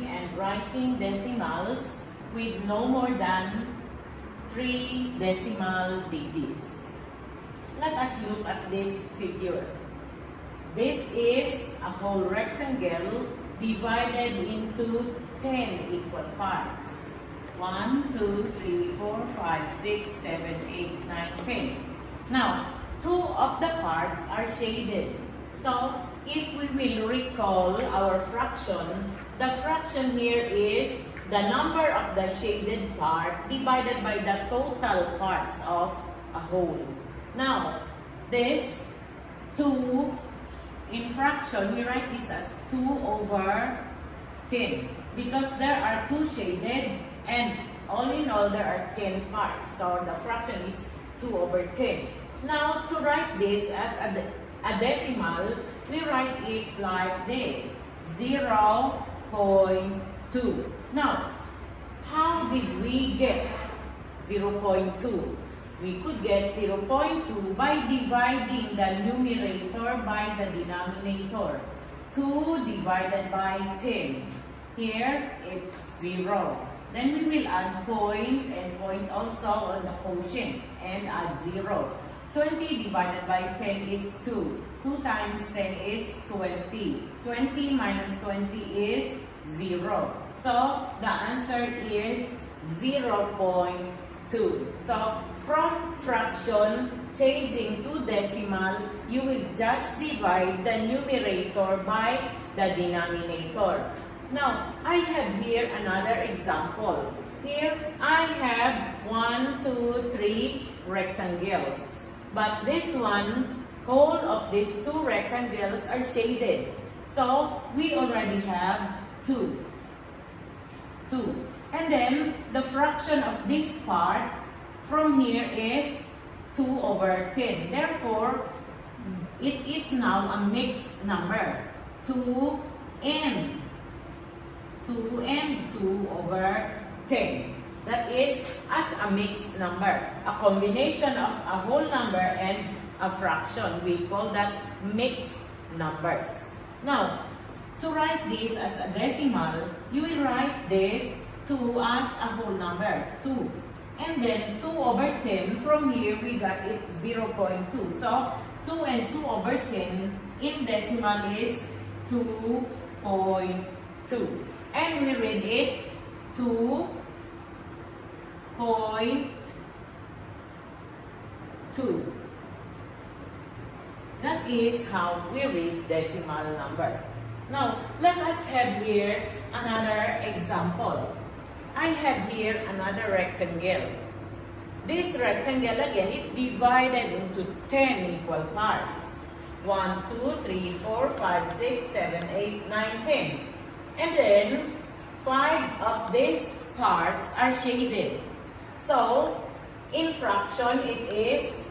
and writing decimals with no more than 3 decimal digits. Let us look at this figure. This is a whole rectangle divided into 10 equal parts. 1, 2, 3, 4, 5, 6, 7, 8, 9, 10. Now, 2 of the parts are shaded. So, if we will recall our fraction, the fraction here is the number of the shaded part divided by the total parts of a whole. Now, this 2 in fraction, we write this as 2 over 10 because there are 2 shaded and all in all there are 10 parts. So the fraction is 2 over 10. Now to write this as a decimal, we write it like this, 0.2. Now, how did we get 0.2? We could get 0.2 by dividing the numerator by the denominator. 2 divided by 10. Here, it's 0. Then we will add point and point also on the quotient and add 0. 20 divided by 10 is 2. 2 times 10 is 20. 20 minus 20 is 0. So, the answer is 0.2. So, from fraction changing to decimal, you will just divide the numerator by the denominator. Now, I have here another example. Here, I have 1, 2, 3 rectangles. But this one, whole of these 2 rectangles are shaded. So, we already have 2. And then, the fraction of this part from here is 2 over 10. Therefore, it is now a mixed number. 2n 2 over 10. That is as a mixed number. A combination of a whole number and a fraction. We call that mixed numbers. Now, to write this as a decimal, you will write this 2 as a whole number, 2. And then 2 over 10, from here we got it 0.2. So, 2 and 2 over 10 in decimal is 2.2. And we read it 2.2. That is how we read decimal number. Now, let us have here another example. I have here another rectangle. This rectangle again is divided into 10 equal parts. 1, 2, 3, 4, 5, 6, 7, 8, 9, 10. And then 5 of these parts are shaded. So, in fraction it is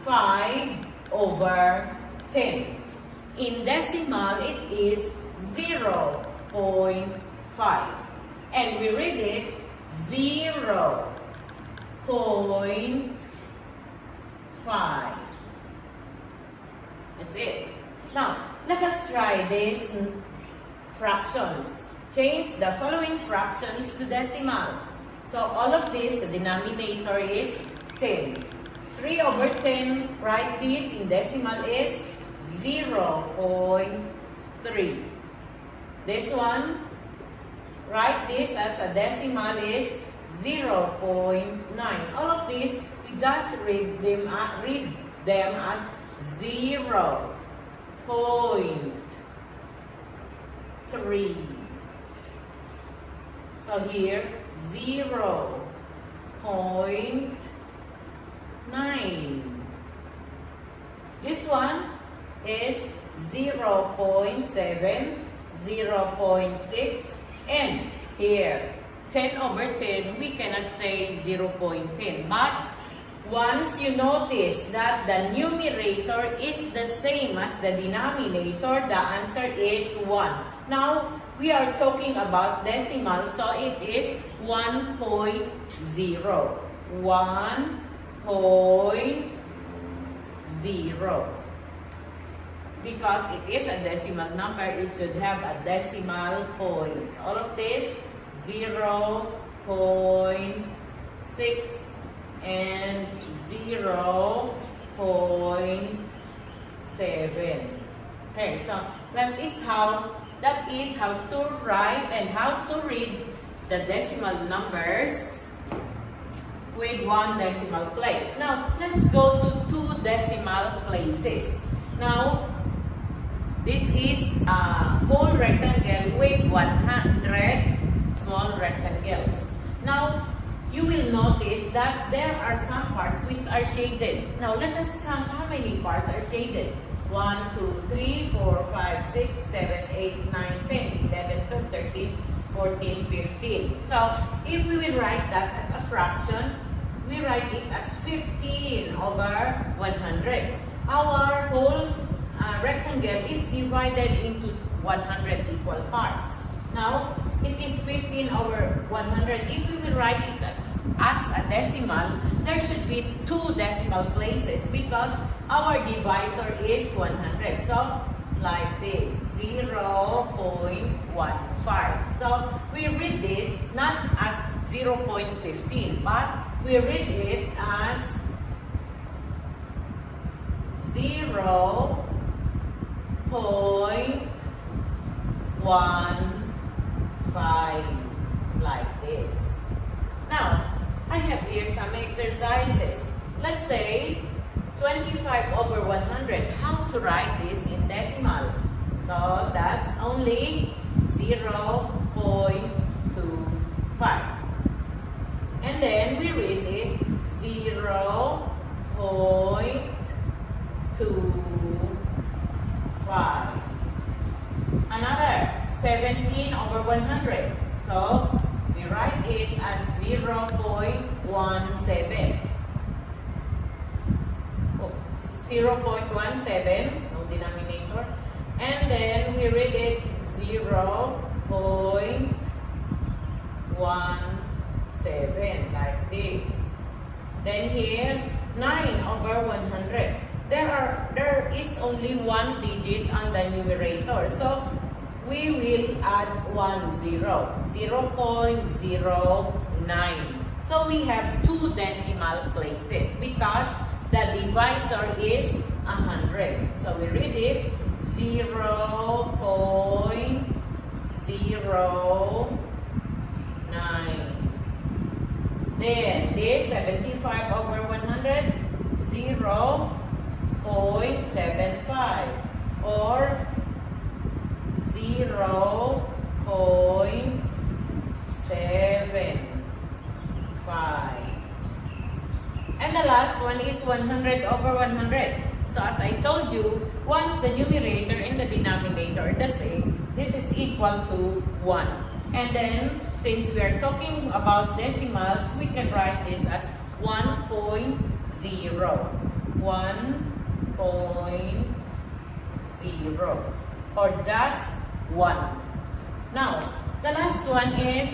5 over 10. In decimal it is 0.5. And we read it 0.5. That's it. Now, let us try these fractions. Change the following fractions to decimal. So, all of this, the denominator is 10. 3 over 10, write this in decimal is 0.3. This one, write this as a decimal is 0.9. All of these, we just read them as 0.3. So here, 0.9. This one is 0.7, 0.6, and here, 10 over 10, we cannot say 0.10. But once you notice that the numerator is the same as the denominator, the answer is 1. Now, we are talking about decimal, so it is 1.0. 1.0. because it is a decimal number, it should have a decimal point. All of this, 0.6 and 0.7. Okay, so that is how to write and how to read the decimal numbers with one decimal place. Now, let's go to two decimal places. Now, this is a whole rectangle with 100 small rectangles. Now, you will notice that there are some parts which are shaded. Now, let us count how many parts are shaded. 1, 2, 3, 4, 5, 6, 7, 8, 9, 10, 11, 12, 13, 14, 15. So, if we will write that as a fraction, we write it as 15 over 100. Our whole rectangle is divided into 100 equal parts. Now, it is 15 over 100. If we will write it as a decimal, there should be two decimal places because our divisor is 100. So, like this, 0.15. So, we read this not as 0.15, but we read it as 0.15, like this. Now, I have here some exercises. Let's say 25 over 100. How to write this in decimal? So, that's only 0.25. And then we read it 0.25. Another 17 over 100. So we write it as 0.17. 0.17, no denominator. And then we read it 0.17, like this. Then here, 9 over 100. There is only one digit on the numerator. So, we will add 0.09. So, we have two decimal places because the divisor is 100. So, we read it 0.09. Then, this 75 over 100, 0.75 or 0.75. And the last one is 100 over 100. So as I told you, once the numerator and the denominator are the same, this is equal to 1. And then, since we are talking about decimals, we can write this as 1.0. 1.0 or just 1. Now, the last one is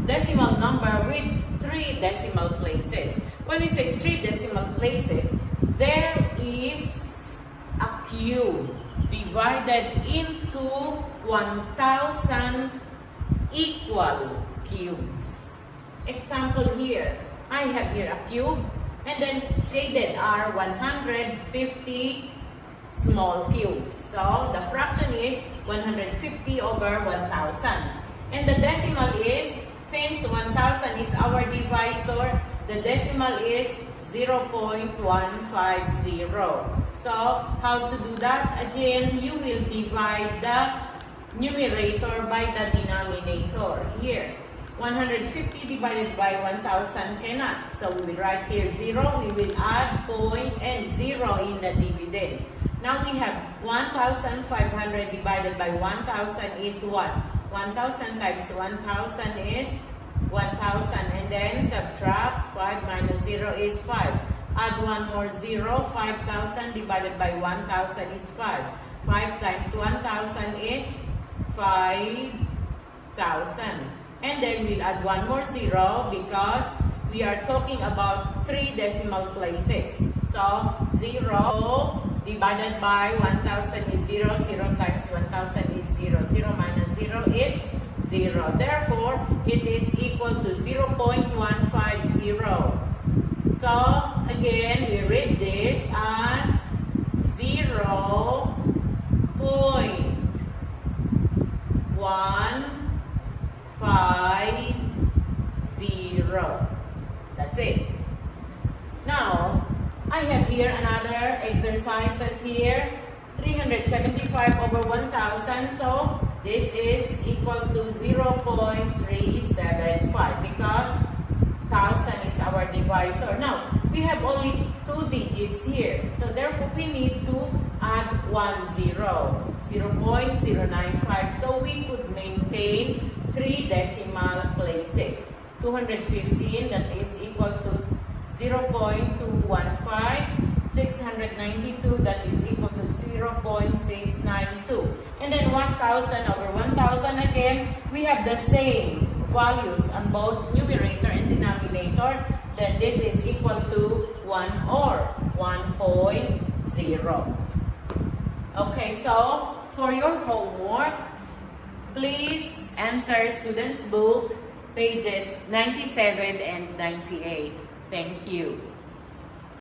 decimal number with 3 decimal places. When we say 3 decimal places, there is a cube divided into 1,000 equal cubes. Example here, I have here a cube and then shaded are 150 small cubes. So the fraction is 150 over 1,000. And the decimal is, since 1,000 is our divisor, the decimal is 0.150. So how to do that? Again, you will divide the numerator by the denominator. Here, 150 divided by 1,000 cannot. So we will write here 0. We will add point and 0 in the dividend. Now we have 1,500 divided by 1,000 is what? 1,000 times 1,000 is 1,000. And then subtract 5 minus 0 is 5. Add one more 0. 5,000 divided by 1,000 is 5. 5 times 1,000 is 5,000. And then we'll add one more 0 because we are talking about 3 decimal places. So 0 divided by 1,000 is 0. 0 times 1,000 is 0. 0 minus 0 is 0. Therefore, it is equal to 0.150. So, again, we read this as 0.150. That's it. Now, I have here another exercises here. 375 over 1,000. So, this is equal to 0.375 because 1,000 is our divisor. Now, we have only 2 digits here. So, therefore, we need to add 1 0. 0.095. So, we could maintain 3 decimal places. 215, that is equal to 0.215. 692, that is equal to 0.692. And then 1,000 over 1,000, again, we have the same values on both numerator and denominator. Then this is equal to 1 or 1.0. Okay, so for your homework, please answer student's book, pages 97 and 98. Thank you.